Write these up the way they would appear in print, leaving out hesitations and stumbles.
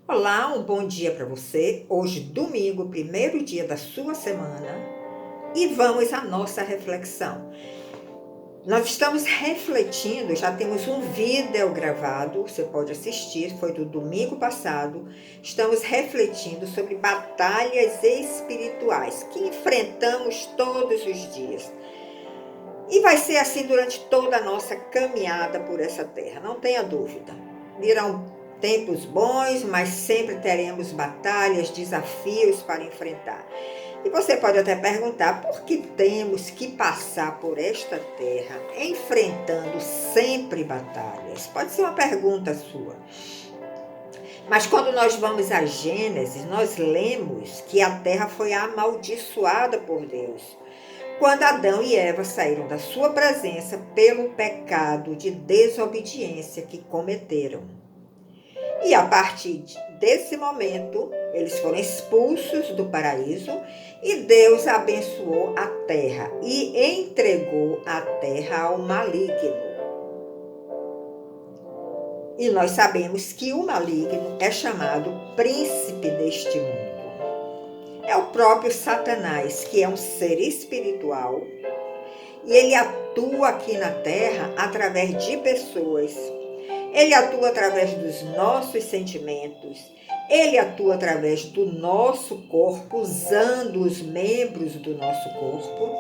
Olá, um bom dia para você. Hoje, domingo, primeiro dia da sua semana, e vamos à nossa reflexão. Nós estamos refletindo, já temos um vídeo gravado, você pode assistir, foi do domingo passado. Estamos refletindo sobre batalhas espirituais que enfrentamos todos os dias. E vai ser assim durante toda a nossa caminhada por essa terra, não tenha dúvida. Virão tempos bons, mas sempre teremos batalhas, desafios para enfrentar. E você pode até perguntar por que temos que passar por esta terra enfrentando sempre batalhas? Pode ser uma pergunta sua. Mas quando nós vamos a Gênesis, nós lemos que a terra foi amaldiçoada por Deus quando Adão e Eva saíram da sua presença pelo pecado de desobediência que cometeram. E a partir desse momento, eles foram expulsos do paraíso e Deus abençoou a terra e entregou a terra ao maligno. E nós sabemos que o maligno é chamado príncipe deste mundo. É o próprio Satanás, que é um ser espiritual, e ele atua aqui na terra através de pessoas. Ele atua através dos nossos sentimentos, ele atua através do nosso corpo, usando os membros do nosso corpo.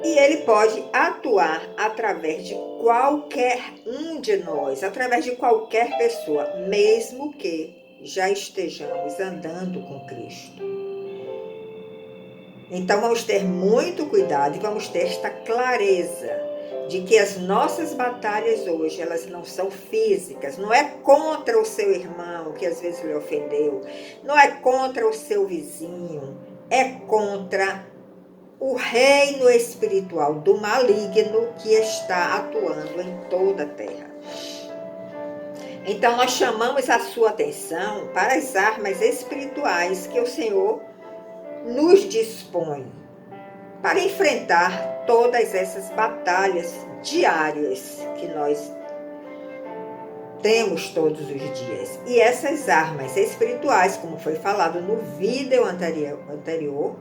E ele pode atuar através de qualquer um de nós, através de qualquer pessoa, mesmo que já estejamos andando com Cristo. Então vamos ter muito cuidado e vamos ter esta clareza de que as nossas batalhas hoje, elas não são físicas, não é contra o seu irmão que às vezes lhe ofendeu, não é contra o seu vizinho, é contra o reino espiritual do maligno que está atuando em toda a terra. Então nós chamamos a sua atenção para as armas espirituais que o Senhor nos dispõe para enfrentar todas essas batalhas diárias que nós temos todos os dias. E essas armas espirituais, como foi falado no vídeo anterior,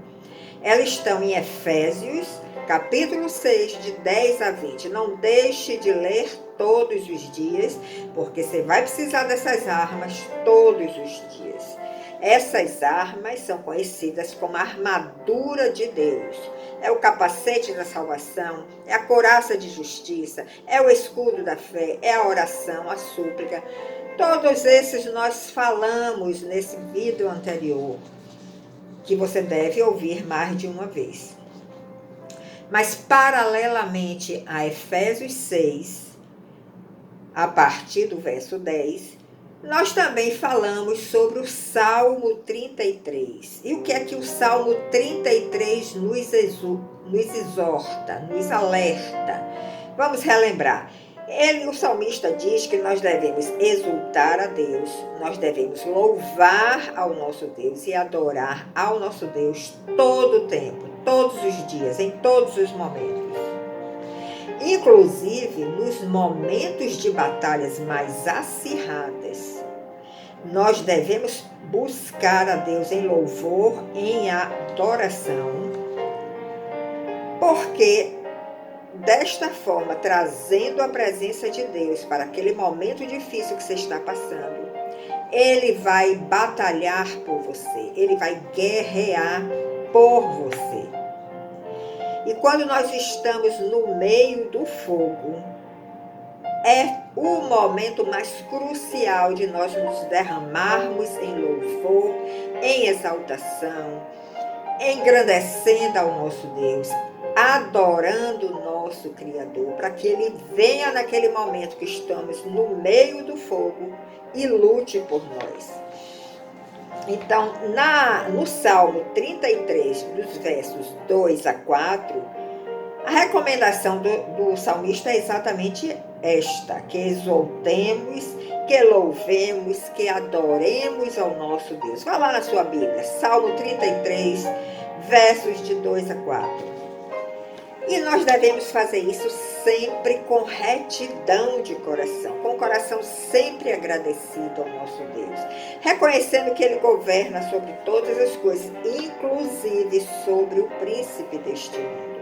elas estão em Efésios, capítulo 6, de 10 a 20. Não deixe de ler todos os dias, porque você vai precisar dessas armas todos os dias. Essas armas são conhecidas como a armadura de Deus. É o capacete da salvação, é a couraça de justiça, é o escudo da fé, é a oração, a súplica. Todos esses nós falamos nesse vídeo anterior, que você deve ouvir mais de uma vez. Mas paralelamente a Efésios 6, a partir do verso 10, nós também falamos sobre o Salmo 33. E o que é que o Salmo 33 nos exorta, nos alerta? Vamos relembrar. O salmista diz que nós devemos exultar a Deus, nós devemos louvar ao nosso Deus e adorar ao nosso Deus todo o tempo, todos os dias, em todos os momentos. Inclusive nos momentos de batalhas mais acirradas, nós devemos buscar a Deus em louvor, em adoração, porque desta forma, trazendo a presença de Deus para aquele momento difícil que você está passando, Ele vai batalhar por você, Ele vai guerrear por você. E quando nós estamos no meio do fogo, é o momento mais crucial de nós nos derramarmos em louvor, em exaltação, engrandecendo ao nosso Deus, adorando o nosso Criador, para que Ele venha naquele momento que estamos no meio do fogo e lute por nós. Então, no Salmo 33, dos versos 2 a 4, a recomendação do salmista é exatamente esta: que exaltemos, que louvemos, que adoremos ao nosso Deus. Vá lá na sua Bíblia, Salmo 33, versos de 2 a 4. E nós devemos fazer isso sempre com retidão de coração, com o coração sempre agradecido ao nosso Deus, reconhecendo que Ele governa sobre todas as coisas, inclusive sobre o príncipe deste mundo.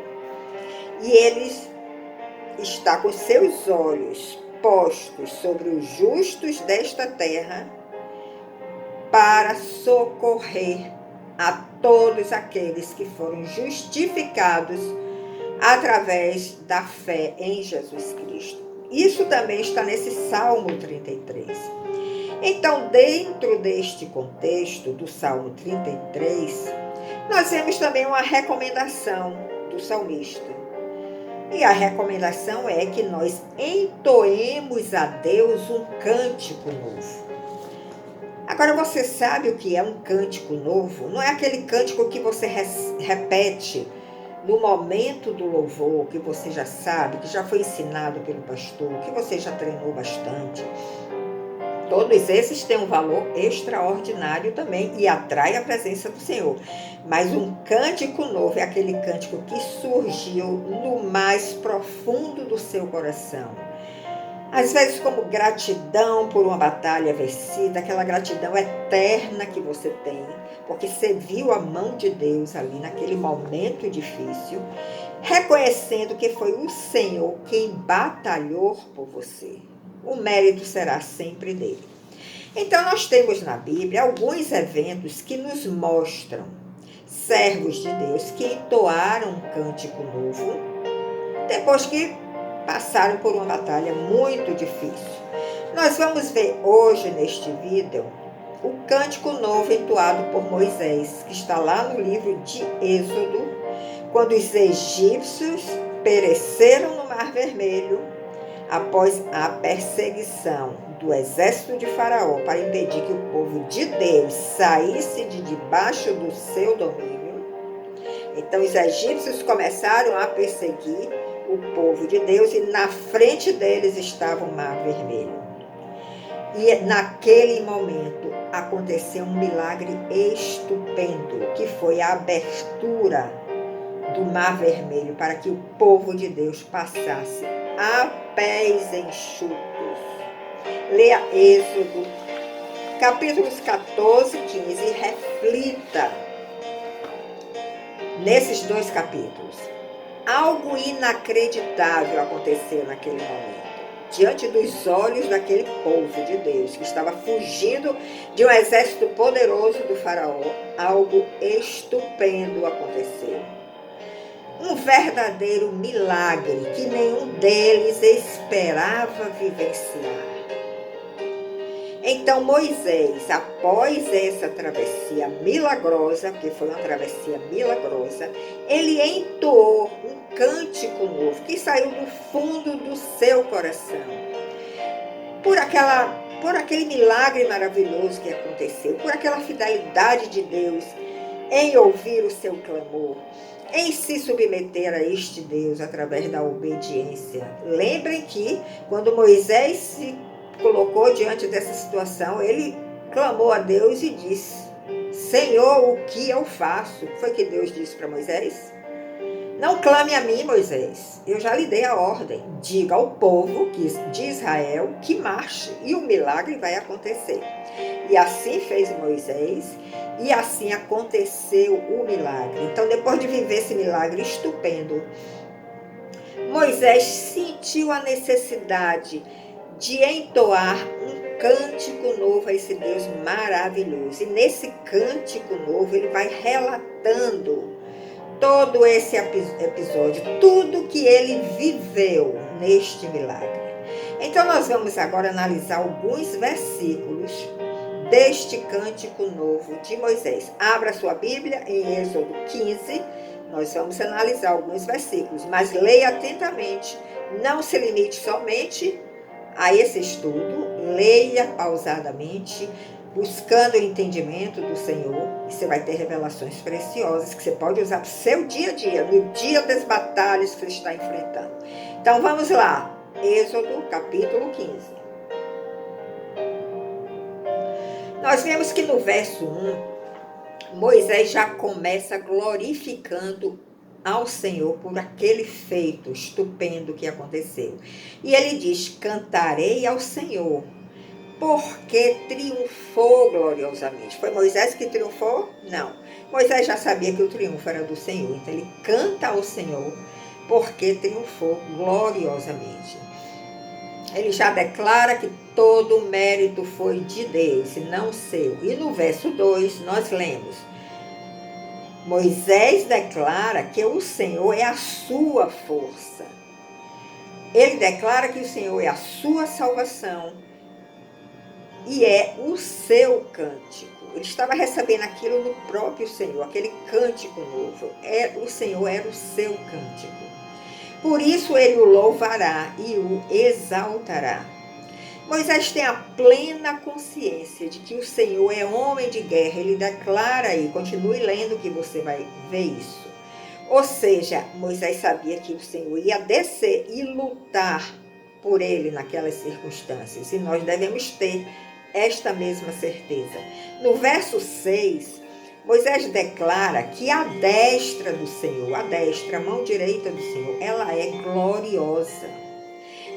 E Ele está com seus olhos postos sobre os justos desta terra para socorrer a todos aqueles que foram justificados através da fé em Jesus Cristo. Isso também está nesse Salmo 33. Então, dentro deste contexto do Salmo 33, nós vemos também uma recomendação do salmista. E a recomendação é que nós entoemos a Deus um cântico novo. Agora, você sabe o que é um cântico novo? Não é aquele cântico que você repete no momento do louvor, que você já sabe, que já foi ensinado pelo pastor, que você já treinou bastante. Todos esses têm um valor extraordinário também e atrai a presença do Senhor. Mas um cântico novo é aquele cântico que surgiu no mais profundo do seu coração. Às vezes como gratidão por uma batalha vencida, aquela gratidão eterna que você tem, porque você viu a mão de Deus ali naquele momento difícil, reconhecendo que foi o Senhor quem batalhou por você. O mérito será sempre dele. Então nós temos na Bíblia alguns eventos que nos mostram servos de Deus que entoaram um cântico novo depois que passaram por uma batalha muito difícil. Nós vamos ver hoje neste vídeo o cântico novo entoado por Moisés, que está lá no livro de Êxodo, quando os egípcios pereceram no Mar Vermelho após a perseguição do exército de Faraó para impedir que o povo de Deus saísse de debaixo do seu domínio. Então os egípcios começaram a perseguir o povo de Deus e na frente deles estava o Mar Vermelho. E naquele momento aconteceu um milagre estupendo, que foi a abertura do Mar Vermelho para que o povo de Deus passasse a pés enxutos. Leia Êxodo, capítulos 14 e 15 e reflita nesses dois capítulos. Algo inacreditável aconteceu naquele momento, diante dos olhos daquele povo de Deus, que estava fugindo de um exército poderoso do Faraó. Algo estupendo aconteceu. Um verdadeiro milagre que nenhum deles esperava vivenciar. Então Moisés, após essa travessia milagrosa, porque foi uma travessia milagrosa, ele entoou um cântico novo que saiu do fundo do seu coração. Por aquele milagre maravilhoso que aconteceu, por aquela fidelidade de Deus em ouvir o seu clamor, em se submeter a este Deus através da obediência. Lembrem que quando Moisés se colocou diante dessa situação, ele clamou a Deus e disse: Senhor, o que eu faço? Foi que Deus disse para Moisés: não clame a mim, Moisés, eu já lhe dei a ordem, diga ao povo de Israel que marche e o milagre vai acontecer. E assim fez Moisés e assim aconteceu o milagre. Então, depois de viver esse milagre estupendo, Moisés sentiu a necessidade de entoar um cântico novo a esse Deus maravilhoso. E nesse cântico novo ele vai relatando todo esse episódio, tudo que ele viveu neste milagre. Então nós vamos agora analisar alguns versículos deste cântico novo de Moisés. Abra sua Bíblia em Êxodo 15, nós vamos analisar alguns versículos, mas leia atentamente, não se limite somente a esse estudo, leia pausadamente, buscando o entendimento do Senhor, e você vai ter revelações preciosas que você pode usar para o seu dia a dia, no dia das batalhas que você está enfrentando. Então vamos lá, Êxodo capítulo 15. Nós vemos que no verso 1, Moisés já começa glorificando ao Senhor por aquele feito estupendo que aconteceu. E ele diz: cantarei ao Senhor, porque triunfou gloriosamente. Foi Moisés que triunfou? Não. Moisés já sabia que o triunfo era do Senhor. Então ele canta ao Senhor, porque triunfou gloriosamente. Ele já declara que todo o mérito foi de Deus e não seu. E no verso 2 nós lemos: Moisés declara que o Senhor é a sua força. Ele declara que o Senhor é a sua salvação e é o seu cântico. Ele estava recebendo aquilo no próprio Senhor, aquele cântico novo. O Senhor era o seu cântico. Por isso ele o louvará e o exaltará. Moisés tem a plena consciência de que o Senhor é homem de guerra. Ele declara aí, continue lendo que você vai ver isso. Ou seja, Moisés sabia que o Senhor ia descer e lutar por ele naquelas circunstâncias. E nós devemos ter esta mesma certeza. No verso 6, Moisés declara que a destra do Senhor, a destra, a mão direita do Senhor, ela é gloriosa.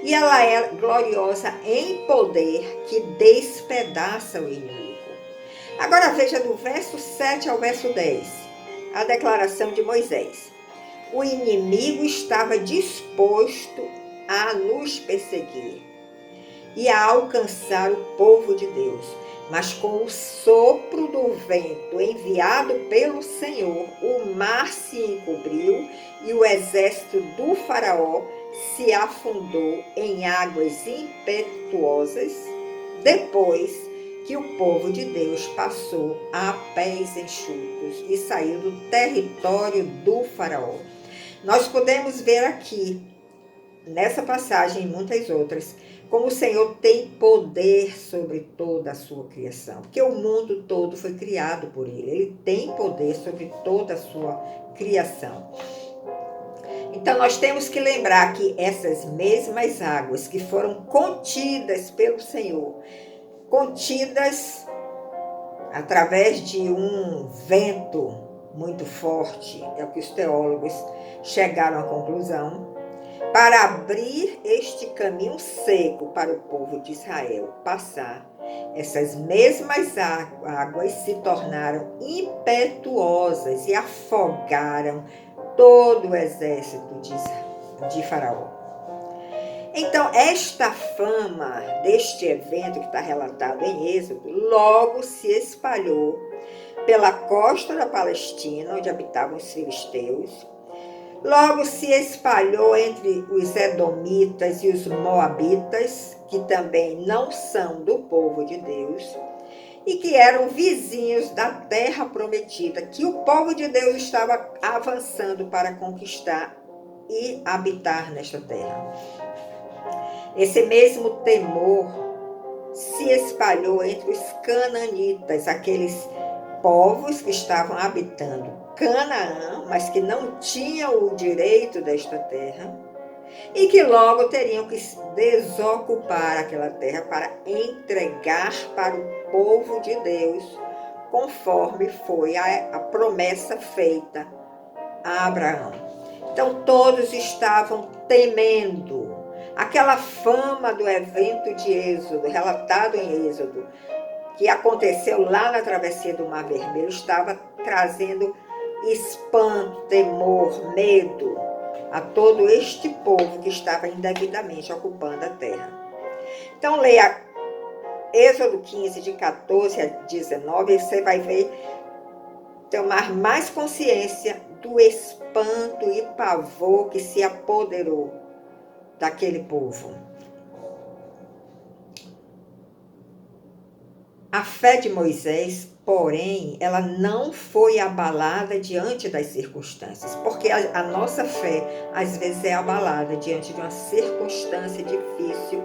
E ela é gloriosa em poder que despedaça o inimigo. Agora veja do verso 7 ao verso 10, a declaração de Moisés. O inimigo estava disposto a nos perseguir e a alcançar o povo de Deus. Mas com o sopro do vento enviado pelo Senhor, o mar se encobriu e o exército do faraó se afundou em águas impetuosas, depois que o povo de Deus passou a pés enxutos e saiu do território do faraó. Nós podemos ver aqui, nessa passagem e muitas outras, como o Senhor tem poder sobre toda a sua criação, porque o mundo todo foi criado por Ele. Ele tem poder sobre toda a sua criação. Então nós temos que lembrar que essas mesmas águas que foram contidas pelo Senhor, contidas através de um vento muito forte, é o que os teólogos chegaram à conclusão, para abrir este caminho seco para o povo de Israel passar. Essas mesmas águas se tornaram impetuosas e afogaram todo o exército de Faraó. Então, esta fama deste evento que está relatado em Êxodo logo se espalhou pela costa da Palestina, onde habitavam os filisteus. Logo se espalhou entre os edomitas e os moabitas, que também não são do povo de Deus, e que eram vizinhos da terra prometida, que o povo de Deus estava avançando para conquistar e habitar nesta terra. Esse mesmo temor se espalhou entre os cananitas, aqueles povos que estavam habitando Canaã, mas que não tinham o direito desta terra, e que logo teriam que desocupar aquela terra para entregar para o povo de Deus, conforme foi a promessa feita a Abraão. Então todos estavam temendo. Aquela fama do evento de Êxodo, relatado em Êxodo, que aconteceu lá na travessia do Mar Vermelho, estava trazendo espanto, temor, medo a todo este povo que estava indevidamente ocupando a terra. Então leia Êxodo 15, de 14 a 19, e você vai ver, tomar mais consciência do espanto e pavor que se apoderou daquele povo. A fé de Moisés, porém, ela não foi abalada diante das circunstâncias, porque a nossa fé, às vezes, é abalada diante de uma circunstância difícil,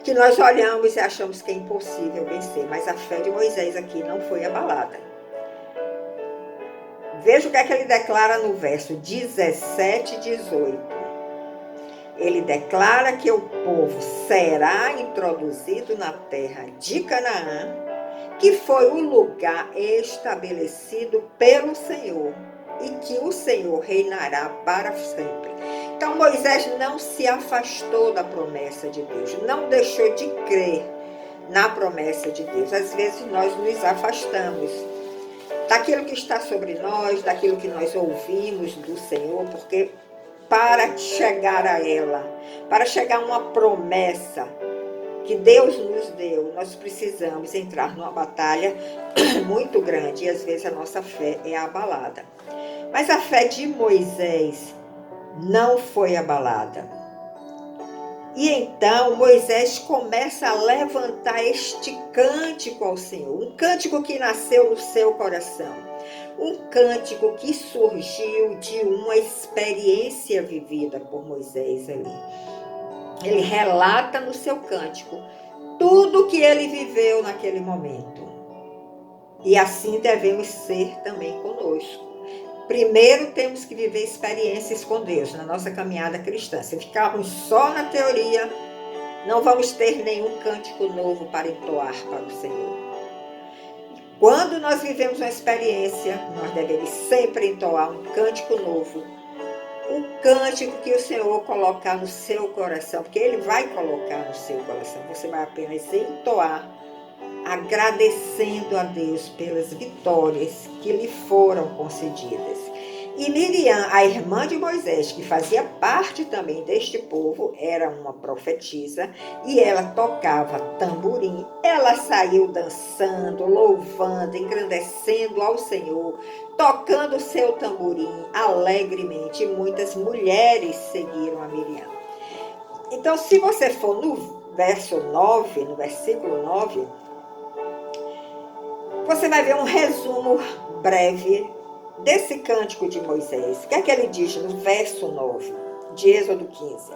que nós olhamos e achamos que é impossível vencer, mas a fé de Moisés aqui não foi abalada. Veja o que é que ele declara no verso 17 e 18. Ele declara que o povo será introduzido na terra de Canaã, que foi o lugar estabelecido pelo Senhor, e que o Senhor reinará para sempre. Então Moisés não se afastou da promessa de Deus, não deixou de crer na promessa de Deus. Às vezes nós nos afastamos daquilo que está sobre nós, daquilo que nós ouvimos do Senhor, porque para chegar a ela, para chegar a uma promessa que Deus nos deu, nós precisamos entrar numa batalha muito grande e às vezes a nossa fé é abalada. Mas a fé de Moisés não foi abalada. E então Moisés começa a levantar este cântico ao Senhor, um cântico que nasceu no seu coração, um cântico que surgiu de uma experiência vivida por Moisés ali. Ele relata no seu cântico tudo que ele viveu naquele momento. E assim devemos ser também conosco. Primeiro temos que viver experiências com Deus na nossa caminhada cristã. Se ficarmos só na teoria, não vamos ter nenhum cântico novo para entoar para o Senhor. Quando nós vivemos uma experiência, nós devemos sempre entoar um cântico novo, um cântico que o Senhor colocar no seu coração, porque Ele vai colocar no seu coração. Você vai apenas entoar, agradecendo a Deus pelas vitórias que lhe foram concedidas. E Miriam, a irmã de Moisés, que fazia parte também deste povo, era uma profetisa e ela tocava tamborim. Ela saiu dançando, louvando, engrandecendo ao Senhor, tocando seu tamborim alegremente. Muitas mulheres seguiram a Miriam. Então, se você for no verso 9, no versículo 9, você vai ver um resumo breve desse cântico de Moisés. O que é que ele diz no verso 9 de Êxodo 15?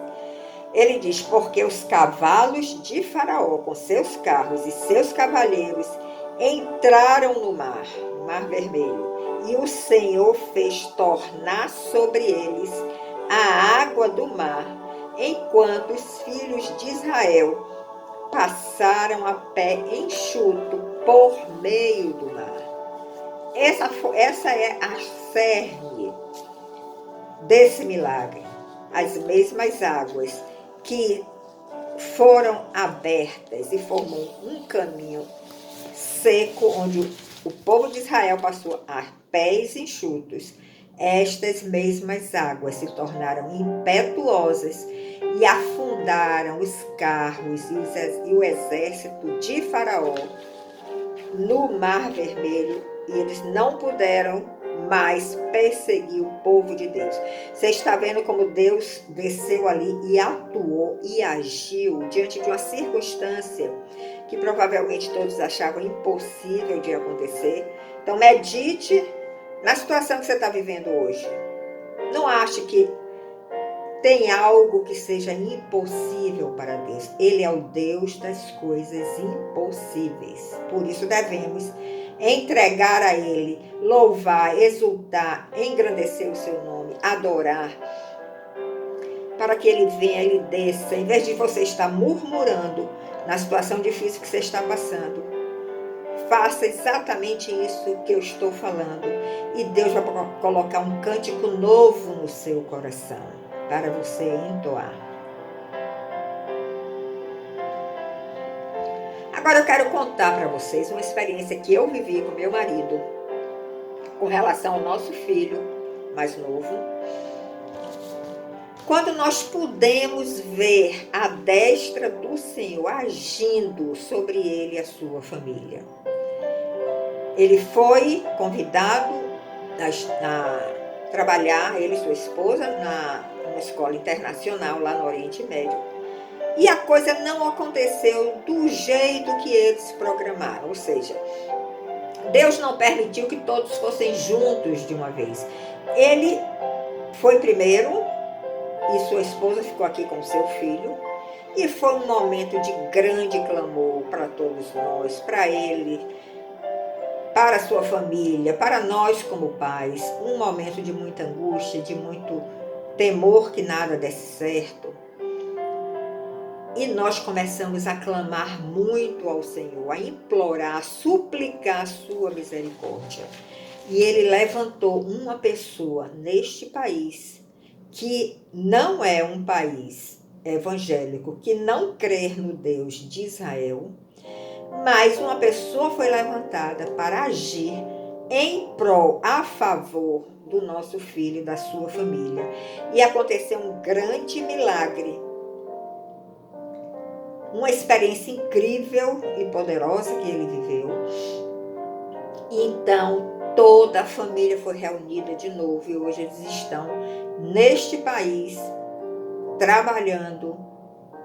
Ele diz: porque os cavalos de Faraó, com seus carros e seus cavaleiros, entraram no mar Vermelho, e o Senhor fez tornar sobre eles a água do mar, enquanto os filhos de Israel passaram a pé enxuto por meio do mar. Essa é a cerne desse milagre. As mesmas águas que foram abertas e formou um caminho seco onde o povo de Israel passou a pés enxutos. Estas mesmas águas se tornaram impetuosas e afundaram os carros e o exército de Faraó no Mar Vermelho, e eles não puderam mais perseguir o povo de Deus. Você está vendo como Deus desceu ali e atuou e agiu diante de uma circunstância que provavelmente todos achavam impossível de acontecer. Então medite na situação que você está vivendo hoje. Não ache que tem algo que seja impossível para Deus. Ele é o Deus das coisas impossíveis. Por isso devemos entregar a Ele, louvar, exultar, engrandecer o seu nome, adorar, para que Ele venha, Ele desça. Em vez de você estar murmurando na situação difícil que você está passando, faça exatamente isso que eu estou falando, e Deus vai colocar um cântico novo no seu coração para você entoar. Agora eu quero contar para vocês uma experiência que eu vivi com meu marido com relação ao nosso filho mais novo. Quando nós pudemos ver a destra do Senhor agindo sobre ele e a sua família. Ele foi convidado a trabalhar, ele e sua esposa, numa escola internacional lá no Oriente Médio. E a coisa não aconteceu do jeito que eles programaram, ou seja, Deus não permitiu que todos fossem juntos de uma vez. Ele foi primeiro e sua esposa ficou aqui com seu filho, e foi um momento de grande clamor para todos nós, para ele, para a sua família, para nós como pais, um momento de muita angústia, de muito temor que nada desse certo. E nós começamos a clamar muito ao Senhor, a implorar, a suplicar a sua misericórdia. E ele levantou uma pessoa neste país que não é um país evangélico, que não crê no Deus de Israel, mas uma pessoa foi levantada para agir em prol, a favor do nosso filho e da sua família. E aconteceu um grande milagre, uma experiência incrível e poderosa que ele viveu. E então toda a família foi reunida de novo e hoje eles estão neste país trabalhando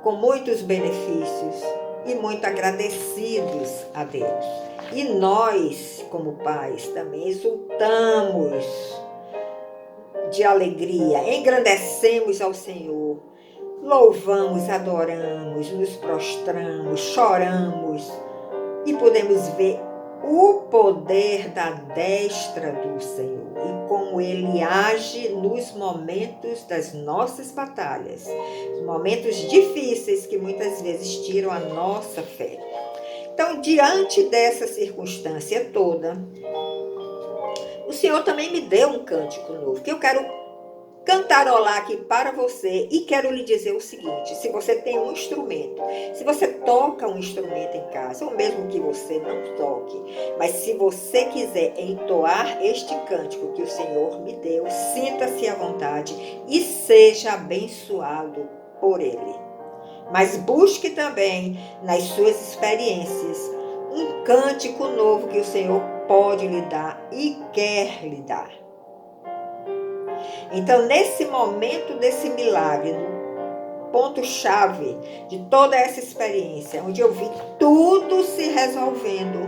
com muitos benefícios e muito agradecidos a Deus. E nós, como pais, também exultamos de alegria, engrandecemos ao Senhor, louvamos, adoramos, nos prostramos, choramos e podemos ver o poder da destra do Senhor e como Ele age nos momentos das nossas batalhas, nos momentos difíceis que muitas vezes tiram a nossa fé. Então, diante dessa circunstância toda, o Senhor também me deu um cântico novo, que eu quero cantarolar aqui para você e quero lhe dizer o seguinte: se você tem um instrumento, se você toca um instrumento em casa, ou mesmo que você não toque, mas se você quiser entoar este cântico que o Senhor me deu, sinta-se à vontade e seja abençoado por ele. Mas busque também nas suas experiências um cântico novo que o Senhor pode lhe dar e quer lhe dar. Então, nesse momento desse milagre, no ponto-chave de toda essa experiência, onde eu vi tudo se resolvendo,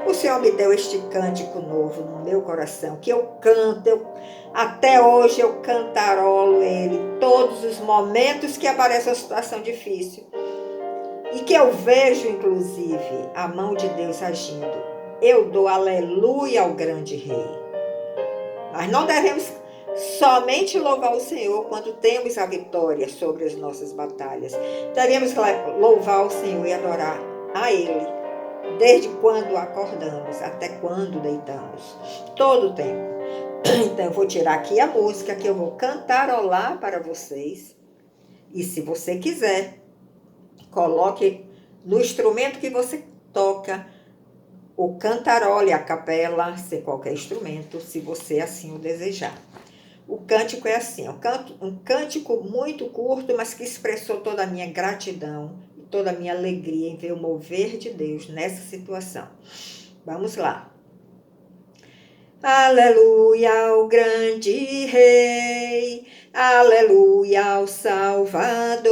o Senhor me deu este cântico novo no meu coração, que eu canto, até hoje eu cantarolo ele, todos os momentos que aparece uma situação difícil, e que eu vejo, inclusive, a mão de Deus agindo. Eu dou aleluia ao grande Rei. Nós não devemos somente louvar o Senhor quando temos a vitória sobre as nossas batalhas. Devemos louvar o Senhor e adorar a Ele, desde quando acordamos até quando deitamos, todo o tempo. Então eu vou tirar aqui a música que eu vou cantarolar para vocês. E se você quiser, coloque no instrumento que você toca o cantarole, a capela, sem qualquer instrumento, se você assim o desejar. O cântico é assim, um cântico muito curto, mas que expressou toda a minha gratidão e toda a minha alegria em ver o mover de Deus nessa situação. Vamos lá. Aleluia ao grande Rei, aleluia ao Salvador.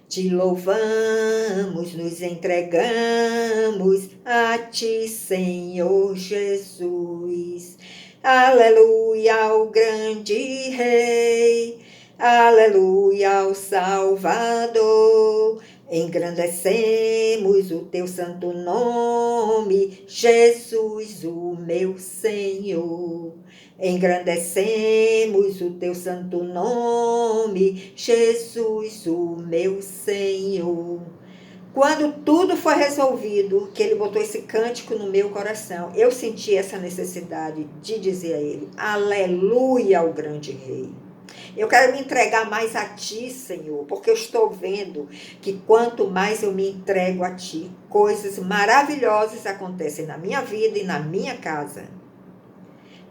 Te louvamos, nos entregamos a ti, Senhor Jesus. Aleluia ao grande Rei, aleluia ao Salvador. Engrandecemos o teu santo nome, Jesus, o meu Senhor. Engrandecemos o teu santo nome, Jesus, o meu Senhor. Quando tudo foi resolvido, que ele botou esse cântico no meu coração, eu senti essa necessidade de dizer a ele, aleluia ao grande Rei. Eu quero me entregar mais a ti, Senhor, porque eu estou vendo que quanto mais eu me entrego a ti, coisas maravilhosas acontecem na minha vida e na minha casa.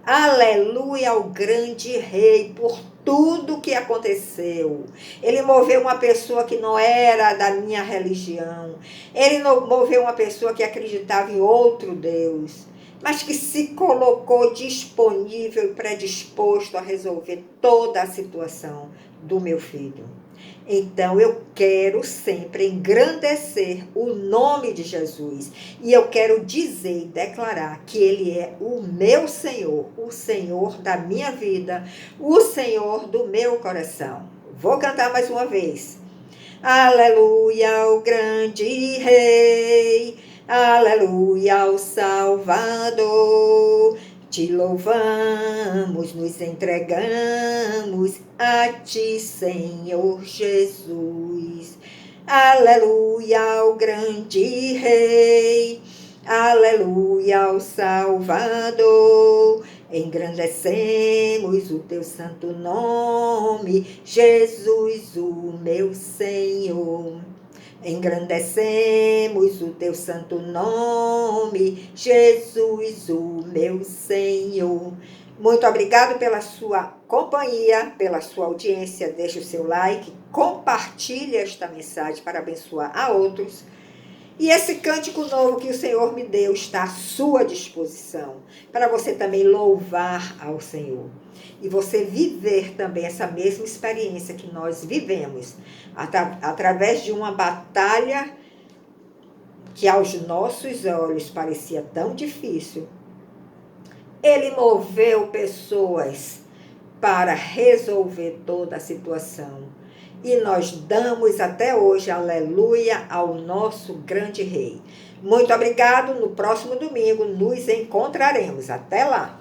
Aleluia ao grande Rei por tudo que aconteceu. Ele moveu uma pessoa que não era da minha religião. Ele moveu uma pessoa que acreditava em outro Deus, mas que se colocou disponível e predisposto a resolver toda a situação do meu filho. Então, eu quero sempre engrandecer o nome de Jesus. E eu quero dizer e declarar que Ele é o meu Senhor, o Senhor da minha vida, o Senhor do meu coração. Vou cantar mais uma vez. Aleluia ao grande Rei, aleluia ao Salvador. Te louvamos, nos entregamos a ti, Senhor Jesus. Aleluia ao grande Rei, Aleluia ao Salvador. Engrandecemos o teu santo nome, Jesus, o meu Senhor. Engrandecemos o teu santo nome, Jesus, o meu Senhor. Muito obrigado pela sua companhia, pela sua audiência. Deixe o seu like, compartilhe esta mensagem para abençoar a outros. E esse cântico novo que o Senhor me deu está à sua disposição, para você também louvar ao Senhor. E você viver também essa mesma experiência que nós vivemos, através de uma batalha que aos nossos olhos parecia tão difícil. Ele moveu pessoas para resolver toda a situação. E nós damos até hoje, aleluia, ao nosso grande rei. Muito obrigado. No próximo domingo nos encontraremos. Até lá.